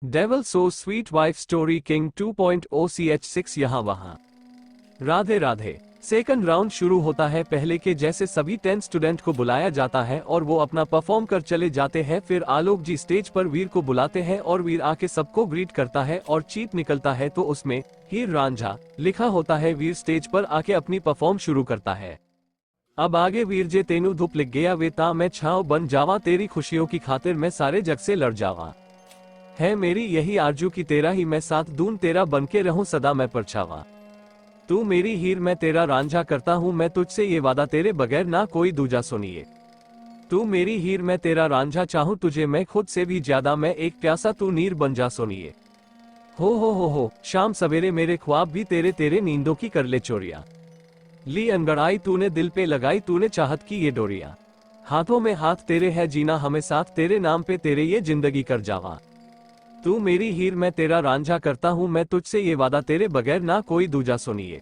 Devil so sweet wife story king 2.0 CH6 यहाँ वहाँ। Radhe Radhe. Second round शुरू होता है। पहले के जैसे सभी 10 स्टूडेंट को बुलाया जाता है और वो अपना परफॉर्म कर चले जाते हैं। फिर आलोक जी स्टेज पर वीर को बुलाते हैं और वीर आके सबको ग्रीट करता है और चीट निकलता है तो उसमें हीर रांझा लिखा होता है। वीर स्टेज पर आके अपनी परफॉर्म शुरू करता है। अब आगे वीर जे तेनू धूप लिख गया वेता मैं छाव बन जावा तेरी खुशियों की खातिर मैं सारे जग से लड़ जावा। है मेरी यही आरजू की तेरा ही मैं साथ दून तेरा बनके रहूं सदा मैं परछावा। तू मेरी हीर मैं तेरा रांझा करता हूँ मैं तुझसे ये वादा तेरे बगैर ना कोई दूजा सुनिए। तू मेरी हीर मैं तेरा रांझा चाहूँ तुझे मैं खुद से भी ज्यादा मैं एक प्यासा तू नीर बन जा सुनिए। हो शाम सवेरे मेरे ख्वाब भी तेरे तेरे नींदों की कर ले चोरिया। ली अनगड़ाई तूने दिल पे लगाई तूने चाहत की ये डोरिया। हाथों में हाथ तेरे है जीना हमें साथ तेरे नाम पे तेरे ये जिंदगी कर जावा। तू मेरी हीर मैं तेरा रांझा करता हूँ मैं तुझसे ये वादा तेरे बगैर ना कोई दूजा सुनिए।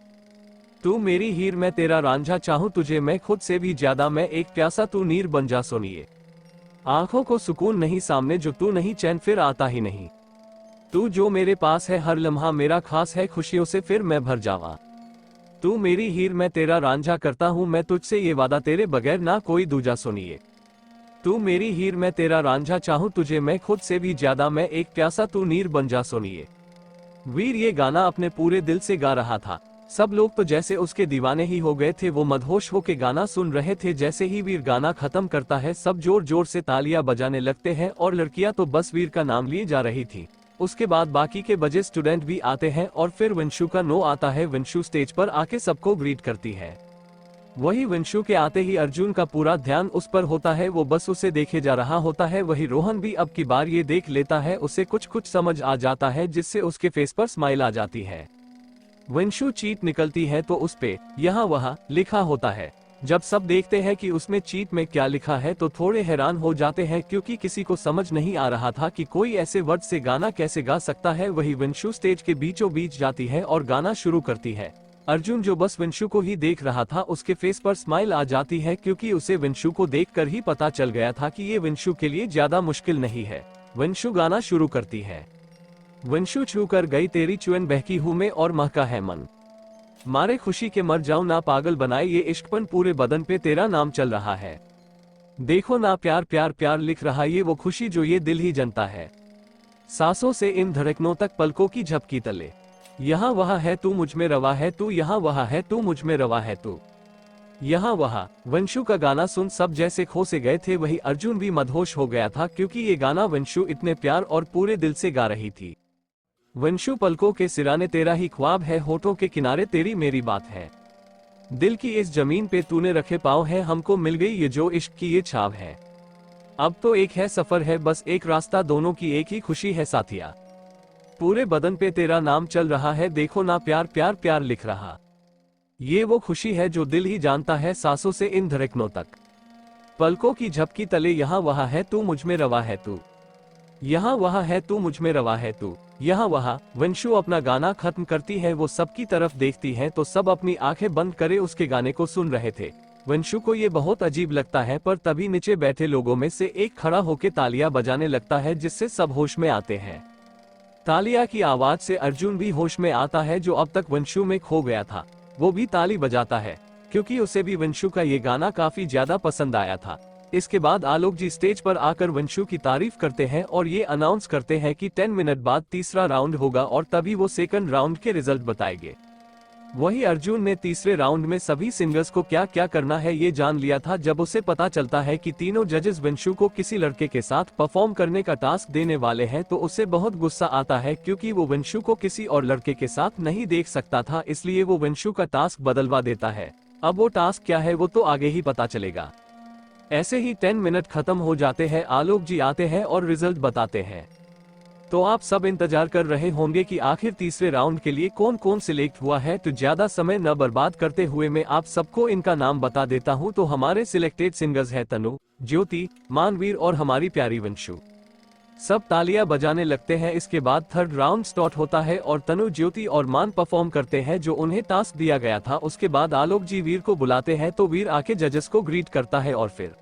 तू मेरी हीर मैं तेरा रांझा चाहूँ तुझे मैं खुद से भी ज्यादा मैं एक प्यासा तू नीर बन जा सुनिए। आंखों को सुकून नहीं सामने जो तू नहीं चैन फिर आता ही नहीं। तू जो मेरे पास है हर लम्हा मेरा खास है खुशियों से फिर मैं भर जावा। तू मेरी हीर मैं तेरा रांझा करता हूँ मैं तुझसे ये वादा तेरे बगैर ना कोई दूजा सुनिए। तू मेरी हीर मैं तेरा रांझा चाहूँ तुझे मैं खुद से भी ज्यादा मैं एक प्यासा तू नीर बन जा सुनिए। वीर ये गाना अपने पूरे दिल से गा रहा था। सब लोग तो जैसे उसके दीवाने ही हो गए थे। वो मदहोश होके गाना सुन रहे थे। जैसे ही वीर गाना खत्म करता है सब जोर जोर से तालियां बजाने लगते हैं और लड़कियां तो बस वीर का नाम लिए जा रही थी। उसके बाद बाकी के बजे स्टूडेंट भी आते हैं और फिर विंशु का नो आता है। विंशु स्टेज पर आके सबको ग्रीट करती है। वही विंशु के आते ही अर्जुन का पूरा ध्यान उस पर होता है। वो बस उसे देखे जा रहा होता है। वही रोहन भी अब की बार ये देख लेता है। उसे कुछ कुछ समझ आ जाता है जिससे उसके फेस पर स्माइल आ जाती है। विंशु चीट निकलती है तो उस पे यहाँ वहाँ लिखा होता है। जब सब देखते हैं कि उसमें चीट में क्या लिखा है तो थोड़े हैरान हो जाते हैं क्योंकि किसी को समझ नहीं आ रहा था कि कोई ऐसे वर्ड से गाना कैसे गा सकता है। वही विंशु स्टेज के बीचों बीच जाती है और गाना शुरू करती है। अर्जुन जो बस विंशु को ही देख रहा था उसके फेस पर स्माइल आ जाती है क्योंकि उसे विंशु को देखकर ही पता चल गया था कि ये विंशु के लिए ज्यादा मुश्किल नहीं है। विंशु गाना शुरू करती है। विंशु छू कर गई तेरी चुअन बहकी हूँ मैं और महका है मन। मारे खुशी के मर जाऊं ना पागल बनाए ये इश्कपन पूरे बदन पे तेरा नाम चल रहा है। देखो ना प्यार प्यार प्यार लिख रहा ये वो खुशी जो ये दिल ही जनता है। सांसों से इन धड़कनों तक पलकों की झपकी तले। यहाँ वहाँ है तू मुझ में रवा है तू यहाँ वहाँ है तू मुझ में रवा है तू यहाँ वहाँ। विंशु का गाना सुन सब जैसे खो से गए थे। वही अर्जुन भी मदहोश हो गया था क्योंकि ये गाना विंशु इतने प्यार और पूरे दिल से गा रही थी। विंशु पलकों के सिराने तेरा ही ख्वाब है होठों के किनारे तेरी मेरी बात है। दिल की इस जमीन पे तूने रखे पाँव है हमको मिल गई ये जो इश्क की ये छाव है। अब तो एक है सफर है बस एक रास्ता दोनों की एक ही खुशी है साथिया। पूरे बदन पे तेरा नाम चल रहा है देखो ना प्यार प्यार प्यार लिख रहा। ये वो खुशी है जो दिल ही जानता है सांसों से इन धड़कनों तक पलकों की झपकी तले। यहाँ वहाँ है तू मुझ में रवा है तू यहाँ वहाँ है तू मुझ में रवा है तू यहाँ वहाँ। विंशु अपना गाना खत्म करती है। वो सबकी तरफ देखती है तो सब अपनी आंखें बंद करे उसके गाने को सुन रहे थे। विंशु को ये बहुत अजीब लगता है पर तभी नीचे बैठे लोगों में से एक खड़ा होकर तालियां बजाने लगता है जिससे सब होश में आते हैं। तालियां की आवाज से अर्जुन भी होश में आता है जो अब तक विंशु में खो गया था। वो भी ताली बजाता है क्योंकि उसे भी विंशु का ये गाना काफी ज्यादा पसंद आया था। इसके बाद आलोक जी स्टेज पर आकर विंशु की तारीफ करते हैं और ये अनाउंस करते हैं कि 10 मिनट बाद तीसरा राउंड होगा और तभी वो सेकंड राउंड के रिजल्ट बताएंगे। वही अर्जुन ने तीसरे राउंड में सभी सिंगर्स को क्या क्या करना है ये जान लिया था। जब उसे पता चलता है कि तीनों जजेस विंशु को किसी लड़के के साथ परफॉर्म करने का टास्क देने वाले हैं तो उसे बहुत गुस्सा आता है क्योंकि वो विंशु को किसी और लड़के के साथ नहीं देख सकता था। इसलिए वो विंशु का टास्क बदलवा देता है। अब वो टास्क क्या है वो तो आगे ही पता चलेगा। ऐसे ही 10 मिनट खत्म हो जाते हैं। आलोक जी आते हैं और रिजल्ट बताते हैं। तो आप सब इंतजार कर रहे होंगे कि आखिर तीसरे राउंड के लिए कौन कौन सिलेक्ट हुआ है। तो ज्यादा समय न बर्बाद करते हुए मैं आप सबको इनका नाम बता देता हूं। तो हमारे सिलेक्टेड सिंगर्स है तनु, ज्योति, मानवीर और हमारी प्यारी विंशु। सब तालियां बजाने लगते हैं। इसके बाद थर्ड राउंड स्टार्ट होता है और तनु, ज्योति और मान परफॉर्म करते हैं जो उन्हें टास्क दिया गया था। उसके बाद आलोक जी वीर को बुलाते हैं तो वीर आके जजेस को ग्रीट करता है और फिर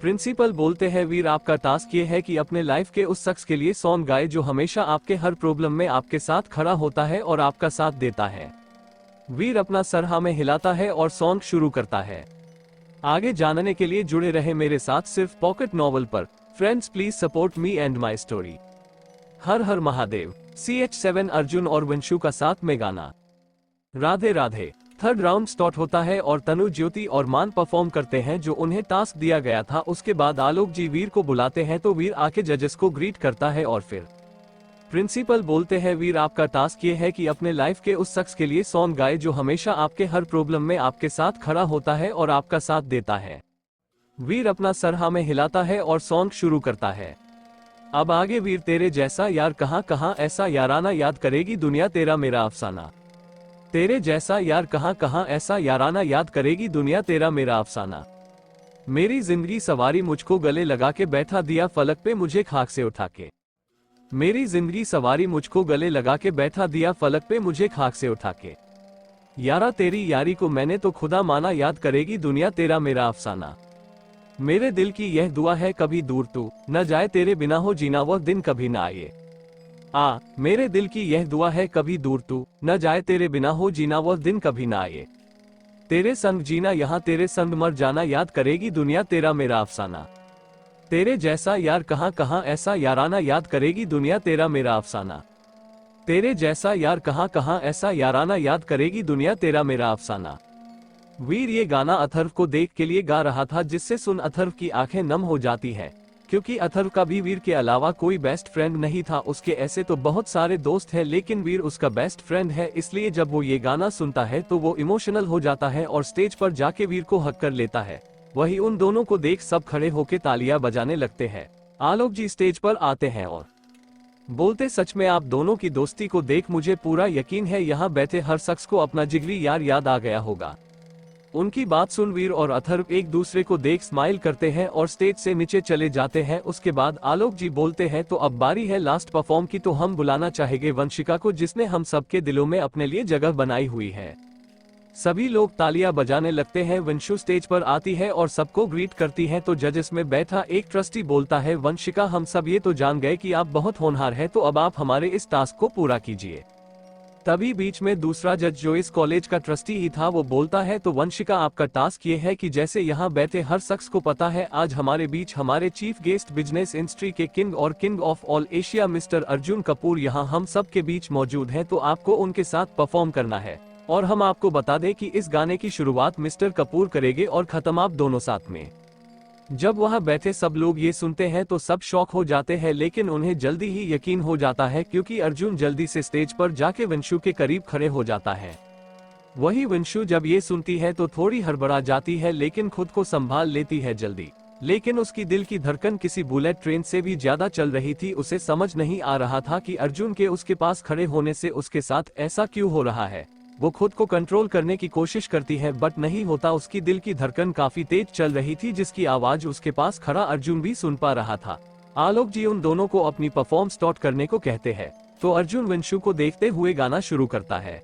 प्रिंसिपल बोलते हैं वीर आपका टास्क ये है कि अपने लाइफ के उस शख्स के लिए सॉन्ग गाए जो हमेशा आपके हर प्रॉब्लम में आपके साथ खड़ा होता है और आपका साथ देता है। वीर अपना सर हाँ में हिलाता है और सॉन्ग शुरू करता है। आगे जानने के लिए जुड़े रहे मेरे साथ सिर्फ पॉकेट नॉवल पर। Friends please support me and my story. हर हर महादेव। CH7 अर्जुन और वंशु का साथ में गाना Radhe Radhe. Third round start होता है और तनु, ज्योति और मान परफॉर्म करते हैं जो उन्हें टास्क दिया गया था। उसके बाद आलोक जी वीर को बुलाते हैं तो वीर आके जजेस को ग्रीट करता है और फिर प्रिंसिपल बोलते हैं वीर आपका टास्क ये है कि अपने लाइफ के उस शख्स के लिए सॉन्ग गाए जो हमेशा आपके हर प्रॉब्लम में आपके साथ खड़ा होता है और आपका साथ देता है। वीर अपना सर हाँ में हिलाता है और सॉन्ग शुरू करता है। अब आगे वीर तेरे जैसा यार कहाँ कहाँ ऐसा याराना याद करेगी दुनिया तेरा मेरा अफसाना। तेरे जैसा यार कहाँ कहाँ ऐसा याराना याद करेगी दुनिया तेरा मेरा अफसाना। मेरी जिंदगी सवारी मुझको गले लगा के बैठा दिया फलक पे मुझे खाक से उठा के। मेरी जिंदगी सवारी मुझको गले लगा के बैठा दिया फलक पे मुझे खाक से उठा के। यारा तेरी यारी को मैंने तो खुदा माना याद करेगी दुनिया तेरा मेरा अफसाना। मेरे दिल की यह दुआ है कभी दूर तू न जाए तेरे बिना हो जीना वह दिन कभी ना आए। मेरे दिल की यह दुआ है कभी दूर तू न जाए तेरे बिना हो जीना वह दिन कभी ना आए। तेरे संग जीना यहाँ तेरे संग मर जाना याद करेगी दुनिया तेरा मेरा अफसाना। तेरे जैसा यार कहाँ कहाँ ऐसा याराना याद करेगी दुनिया तेरा मेरा अफसाना। तेरे जैसा यार कहाँ कहाँ ऐसा याराना याद करेगी दुनिया तेरा मेरा अफसाना। वीर ये गाना अथर्व को देख के लिए गा रहा था जिससे सुन अथर्व की आंखें नम हो जाती है क्योंकि अथर्व का भी वीर के अलावा कोई बेस्ट फ्रेंड नहीं था। उसके ऐसे तो बहुत सारे दोस्त हैं लेकिन वीर उसका बेस्ट फ्रेंड है, इसलिए जब वो ये गाना सुनता है तो वो इमोशनल हो जाता है और स्टेज पर जाके वीर को हक कर लेता है। वही उन दोनों को देख सब खड़े होके तालियां बजाने लगते हैं। आलोक जी स्टेज पर आते हैं और बोलते सच में आप दोनों की दोस्ती को देख मुझे पूरा यकीन है यहाँ बैठे हर शख्स को अपना जिगरी यार याद आ गया होगा। उनकी बात सुन वीर और अथर्व एक दूसरे को देख स्माइल करते हैं और स्टेज से नीचे चले जाते हैं। उसके बाद आलोक जी बोलते हैं तो अब बारी है लास्ट परफॉर्म की, तो हम बुलाना चाहेंगे वंशिका को जिसने हम सबके दिलों में अपने लिए जगह बनाई हुई है। सभी लोग तालियां बजाने लगते हैं। वंशु स्टेज पर आती है और सबको ग्रीट करती है तो जजेस में बैठा एक ट्रस्टी बोलता है वंशिका हम सब ये तो जान गए कि आप बहुत होनहार हैं, तो अब आप हमारे इस टास्क को पूरा कीजिए। तभी बीच में दूसरा जज जो इस कॉलेज का ट्रस्टी ही था वो बोलता है तो वंशिका आपका टास्क ये है कि जैसे यहाँ बैठे हर शख्स को पता है आज हमारे बीच हमारे चीफ गेस्ट बिजनेस इंडस्ट्री के किंग और king of all Asia mister Arjun Kapoor यहाँ हम सब के बीच मौजूद हैं, तो आपको उनके साथ परफॉर्म करना है। और हम आपको बता दें कि इस गाने की शुरुआत मिस्टर कपूर करेंगे और खत्म आप दोनों साथ में। जब वहां बैठे सब लोग ये सुनते हैं तो सब शॉक हो जाते हैं लेकिन उन्हें जल्दी ही यकीन हो जाता है क्योंकि अर्जुन जल्दी से स्टेज पर जाके वंशु के करीब खड़े हो जाता है। वही वंशु जब ये सुनती है तो थोड़ी हड़बड़ा जाती है लेकिन खुद को संभाल लेती है जल्दी। लेकिन उसकी दिल की धड़कन किसी बुलेट ट्रेन से भी ज्यादा चल रही थी। उसे समझ नहीं आ रहा था कि अर्जुन के उसके पास खड़े होने से उसके साथ ऐसा क्यों हो रहा है। वो खुद को कंट्रोल करने की कोशिश करती है बट नहीं होता। उसकी दिल की धड़कन काफी तेज चल रही थी जिसकी आवाज उसके पास खड़ा अर्जुन भी सुन पा रहा था। आलोक जी उन दोनों को अपनी परफॉर्म स्टार्ट करने को कहते हैं तो अर्जुन वंशु को देखते हुए गाना शुरू करता है।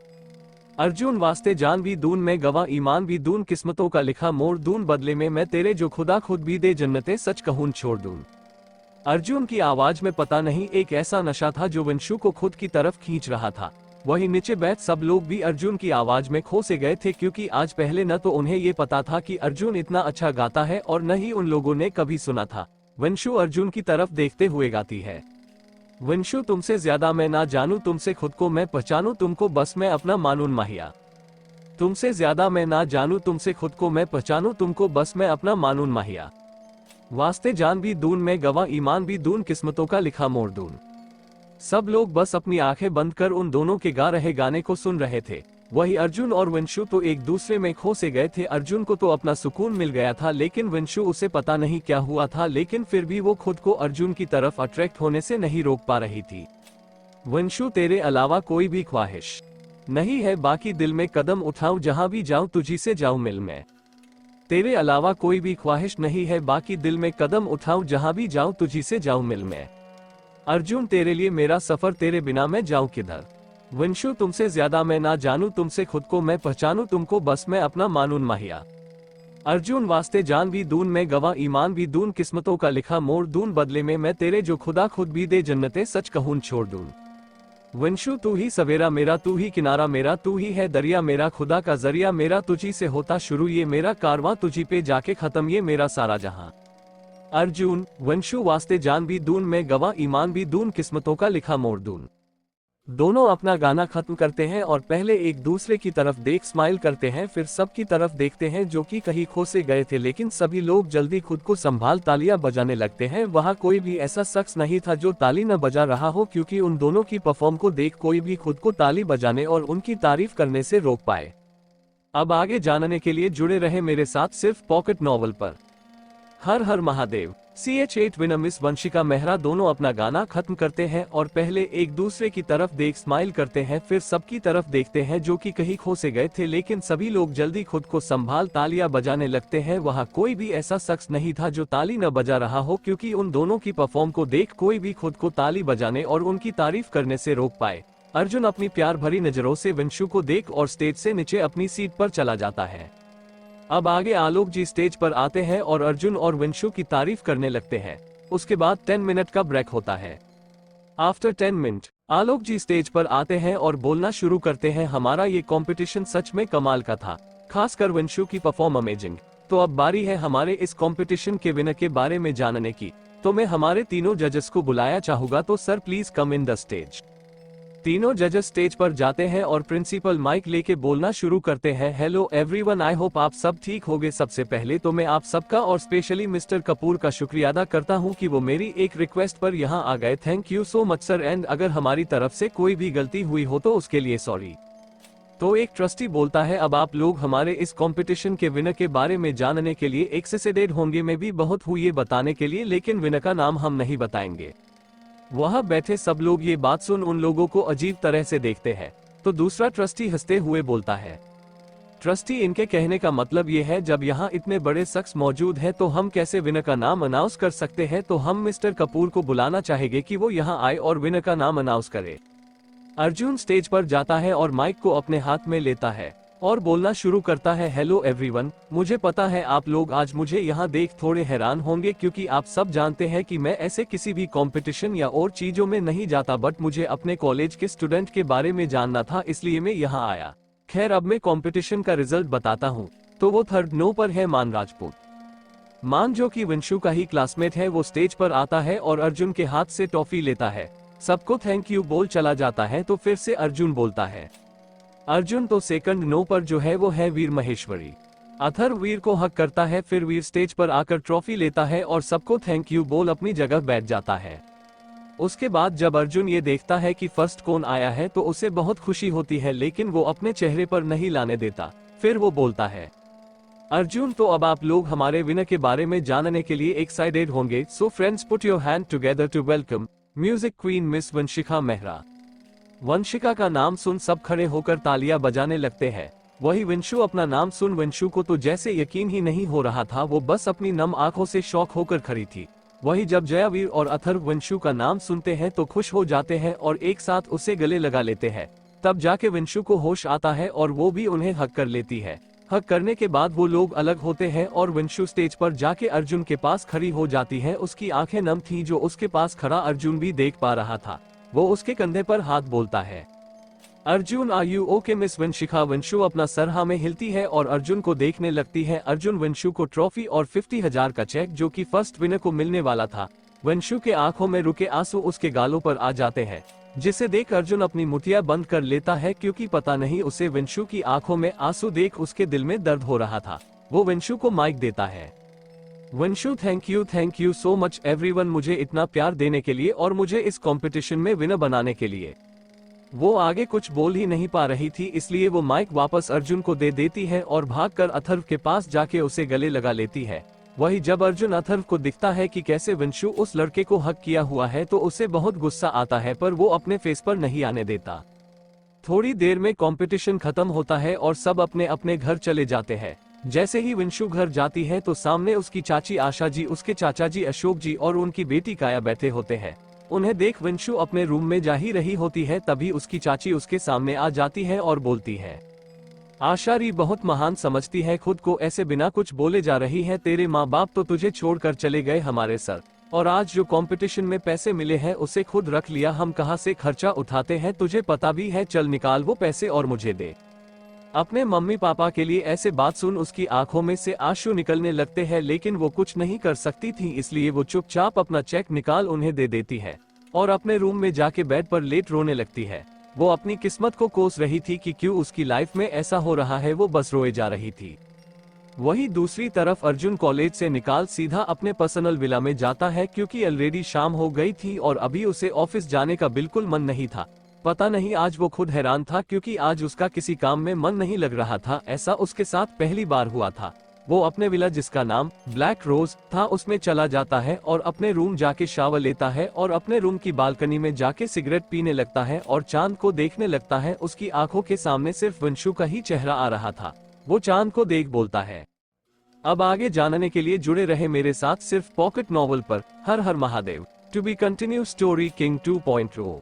अर्जुन वास्ते जान भी दून में गवा ईमान भी दून किस्मतों का लिखा मोड़ दून बदले में मैं तेरे जो खुदा खुद भी दे जन्नते सच कहूं छोड़ दून। अर्जुन की आवाज में पता नहीं एक ऐसा नशा था जो वंशु को खुद की तरफ खींच रहा था। वही नीचे बैठ सब लोग भी अर्जुन की आवाज में खो से गए थे क्योंकि आज पहले न तो उन्हें ये पता था कि अर्जुन इतना अच्छा गाता है और न ही उन लोगों ने कभी सुना था। वंशु अर्जुन की तरफ देखते हुए गाती है वंशु तुमसे ज्यादा मैं ना जानूं तुमसे खुद को मैं पहचानूं तुमको बस मैं अपना मानूं माहिया। तुमसे ज्यादा मैं ना जानूं तुमसे खुद को मैं पहचानूं तुमको बस मैं अपना मानूं माहिया। वास्ते जान भी दून में गवा ईमान भी दून किस्मतों का लिखा मोड़ दून। सब लोग बस अपनी आंखें बंद कर उन दोनों के गा रहे गाने को सुन रहे थे। वही अर्जुन और वंशु तो एक दूसरे में खो से गए थे। अर्जुन को तो अपना सुकून मिल गया था लेकिन वंशु उसे पता नहीं क्या हुआ था लेकिन फिर भी वो खुद को अर्जुन की तरफ अट्रैक्ट होने से नहीं रोक पा रही थी। वंशु तेरे अलावा कोई भी ख्वाहिश नहीं है बाकी दिल में कदम उठाऊं जहां भी जाऊं तुझी से जाऊं मिल में। तेरे अलावा कोई भी ख्वाहिश नहीं है बाकी दिल में कदम उठाऊं जहां भी जाऊं तुझी से जाऊं मिल में। अर्जुन तेरे लिए मेरा सफर तेरे बिना मैं जाऊं किधर। वंशु तुमसे ज्यादा मैं ना जानूं तुमसे खुद को मैं पहचानूं तुमको बस मैं अपना मानूं माहिया। अर्जुन वास्ते जान भी दून मैं गवाह ईमान भी दून किस्मतों का लिखा मोड़ दून बदले में मैं तेरे जो खुदा खुद भी दे जन्नते सच कहूं छोड़ दूं। वंशु तू ही सवेरा मेरा तू ही किनारा मेरा तू ही है दरिया मेरा खुदा का जरिया मेरा तुझी से होता शुरू ये मेरा कारवां तुझी पे जाके खत्म ये मेरा सारा जहां। अर्जुन वंशु वास्ते जान भी दून मैं गवाह ईमान भी दून किस्मतों का लिखा मोड़ दून। दोनों अपना गाना खत्म करते हैं और पहले एक दूसरे की तरफ देख स्माइल करते हैं, फिर सबकी तरफ देखते हैं जो कि कहीं खो से गए थे, लेकिन सभी लोग जल्दी खुद को संभाल तालियां बजाने लगते हैं। वहां कोई भी ऐसा शख्स नहीं था जो ताली न बजा रहा हो, क्योंकि उन दोनों की परफॉर्म को देख कोई भी खुद को ताली बजाने और उनकी तारीफ करने से रोक पाए। अब आगे जानने के लिए जुड़े रहे मेरे साथ सिर्फ पॉकेट नॉवल पर। हर हर Mahadev. CH8 winner miss Vanshika Mehra दोनों अपना गाना खत्म करते हैं और पहले एक दूसरे की तरफ देख स्माइल करते हैं, फिर सबकी तरफ देखते हैं जो कि कहीं खो से गए थे, लेकिन सभी लोग जल्दी खुद को संभाल तालियां बजाने लगते हैं। वहां कोई भी ऐसा शख्स नहीं था जो ताली न बजा रहा हो, क्योंकि उन दोनों की परफॉर्म को देख कोई भी खुद को ताली बजाने और उनकी तारीफ करने से रोक पाए। अर्जुन अपनी प्यार भरी नजरों से वंशु को देख और स्टेज से नीचे अपनी सीट पर चला जाता है। अब आगे आलोक जी स्टेज पर आते हैं और अर्जुन और वंशु की तारीफ करने लगते हैं। उसके बाद 10 मिनट का ब्रेक होता है। आफ्टर 10 मिनट आलोक जी स्टेज पर आते हैं और बोलना शुरू करते हैं, हमारा ये कंपटीशन सच में कमाल का था, खासकर वंशु की परफॉर्म अमेजिंग। तो अब बारी है हमारे इस कंपटीशन के विनर के बारे में जानने की। तो मैं हमारे तीनों जजेस को बुलाया चाहूंगा, तो sir please come in the stage. तीनों जजेस स्टेज पर जाते हैं और प्रिंसिपल माइक लेके बोलना शुरू करते हैं, हेलो एवरीवन, आई होप आप सब ठीक होंगे। सबसे पहले तो मैं आप सबका और स्पेशली मिस्टर कपूर का शुक्रिया अदा करता हूं कि वो मेरी एक रिक्वेस्ट पर यहां आ गए। Thank you so much sir, and अगर हमारी तरफ से कोई भी गलती हुई हो तो उसके लिए सॉरी। तो एक ट्रस्टी बोलता है, अब आप लोग हमारे इस कंपटीशन के विनर के बारे में जानने के लिए एक्साइटेड होंगे, मैं भी बहुत हूँ ये बताने के लिए, लेकिन विनर का नाम हम नहीं बताएंगे। वहां बैठे सब लोग ये बात सुन उन लोगों को अजीब तरह से देखते हैं। तो दूसरा ट्रस्टी हंसते हुए बोलता है, ट्रस्टी इनके कहने का मतलब ये है जब यहाँ इतने बड़े शख्स मौजूद हैं तो हम कैसे विनर का नाम अनाउंस कर सकते हैं, तो हम मिस्टर कपूर को बुलाना चाहेंगे कि वो यहाँ आए और विनर का नाम अनाउंस करे। अर्जुन स्टेज पर जाता है और माइक को अपने हाथ में लेता है और बोलना शुरू करता है, हेलो एवरीवन, मुझे पता है आप लोग आज मुझे यहाँ देख थोड़े हैरान होंगे, क्योंकि आप सब जानते हैं कि मैं ऐसे किसी भी कंपटीशन या और चीजों में नहीं जाता, बट मुझे अपने कॉलेज के स्टूडेंट के बारे में जानना था, इसलिए मैं यहाँ आया। खैर अब मैं कंपटीशन का रिजल्ट बताता हूँ। तो वो थर्ड नो पर है मान राजपूत। मान जो कि वंशु का ही क्लासमेट है, वो स्टेज पर आता है और अर्जुन के हाथ से टॉफी लेता है, सबको थैंक यू बोल चला जाता है। तो फिर से अर्जुन बोलता है। अर्जुन तो सेकंड नो पर जो है वो है वीर महेश्वरी। अथर्व वीर को हक करता है, फिर वीर स्टेज पर आकर ट्रॉफी लेता है और सबको थैंक यू बोल अपनी जगह बैठ जाता है। उसके बाद जब अर्जुन ये देखता है कि फर्स्ट कौन आया है तो उसे बहुत खुशी होती है, लेकिन वो अपने चेहरे पर नहीं लाने देता। फिर वो बोलता है, अर्जुन तो अब आप लोग हमारे विनर के बारे में जानने के लिए एक्साइटेड होंगे, so friends put your hand together to welcome music queen miss Vanshika Mehra. Vanshika का नाम सुन सब खड़े होकर तालियां बजाने लगते हैं। वही वंशु अपना नाम सुन वंशु को तो जैसे यकीन ही नहीं हो रहा था, वो बस अपनी नम आंखों से शॉक होकर खड़ी थी। वही जब जयावीर और अथर्व वंशु का नाम सुनते हैं तो खुश हो जाते हैं और एक साथ उसे गले लगा लेते हैं। तब जाके वंशु को होश आता है और वो भी उन्हें हक कर लेती है। हक करने के बाद वो लोग अलग होते हैं और वंशु स्टेज पर जाके अर्जुन के पास खड़ी हो जाती है। उसकी आंखें नम थी, जो उसके पास खड़ा अर्जुन भी देख पा रहा था। वो उसके कंधे पर हाथ बोलता है, Arjun are you okay miss Vanshika. Vanshu अपना सर हाँ में हिलती है और अर्जुन को देखने लगती है। अर्जुन वंशु को ट्रॉफी और 50,000 का चेक जो कि फर्स्ट विनर को मिलने वाला था। वंशु के आंखों में रुके आंसू उसके गालों पर आ जाते हैं, जिसे देख अर्जुन अपनी मुठियां बंद कर लेता है, क्योंकि पता नहीं उसे वंशु की आंखों में आंसू देख उसके दिल में दर्द हो रहा था। वो वंशु को माइक देता है, Vanshu thank you so much everyone, मुझे इतना प्यार देने के लिए और मुझे इस कंपटीशन में विनर बनाने के लिए। वो आगे कुछ बोल ही नहीं पा रही थी, इसलिए वो माइक वापस अर्जुन को दे देती है और भागकर अथर्व के पास जाके उसे गले लगा लेती है। वही जब अर्जुन अथर्व को दिखता है कि कैसे वंशु उस लड़के को हक किया हुआ है तो उसे बहुत गुस्सा आता है, पर वो अपने फेस पर नहीं आने देता। थोड़ी देर में कंपटीशन खत्म होता है और सब अपने अपने घर चले जाते हैं। जैसे ही वंशु घर जाती है तो सामने उसकी चाची आशा जी, उसके चाचा जी अशोक जी और उनकी बेटी काया बैठे होते हैं। उन्हें देख वंशु अपने रूम में जा ही रही होती है, तभी उसकी चाची उसके सामने आ जाती है और बोलती है, आशारी बहुत महान समझती है खुद को, ऐसे बिना कुछ बोले जा रही है। तेरे माँ बाप तो तुझे छोड़कर चले गए हमारे सर, और आज जो कंपटीशन में पैसे मिले हैं उसे खुद रख लिया, हम कहाँ से खर्चा उठाते हैं तुझे पता भी है, चल निकाल वो पैसे और मुझे दे। अपने मम्मी पापा के लिए ऐसे बात सुन उसकी आंखों में से आंसू निकलने लगते हैं, लेकिन वो कुछ नहीं कर सकती थी, इसलिए वो चुपचाप अपना चेक निकाल उन्हें दे देती है और अपने रूम में जाके बेड पर लेट रोने लगती है। वो अपनी किस्मत को कोस रही थी कि क्यों उसकी लाइफ में ऐसा हो रहा है, वो बस रोए जा रही थी। वहीं दूसरी तरफ अर्जुन कॉलेज से निकाल सीधा अपने पर्सनल विला में जाता है, क्योंकि ऑलरेडी शाम हो गई थी और अभी उसे ऑफिस जाने का बिल्कुल मन नहीं था। पता नहीं आज वो खुद हैरान था, क्योंकि आज उसका किसी काम में मन नहीं लग रहा था। ऐसा उसके साथ पहली बार हुआ था। वो अपने विला जिसका नाम ब्लैक रोज था उसमें चला जाता है और अपने रूम जाके शावर लेता है और अपने रूम की बालकनी में जाके सिगरेट पीने लगता है और चांद को देखने लगता है। उसकी आंखों के सामने सिर्फ वंशु का ही चेहरा आ रहा था। वो चांद को देख बोलता है, अब आगे जानने के लिए जुड़े रहे मेरे साथ सिर्फ पॉकेट नॉवल पर। हर हर Mahadev. To be continue story king 2.0।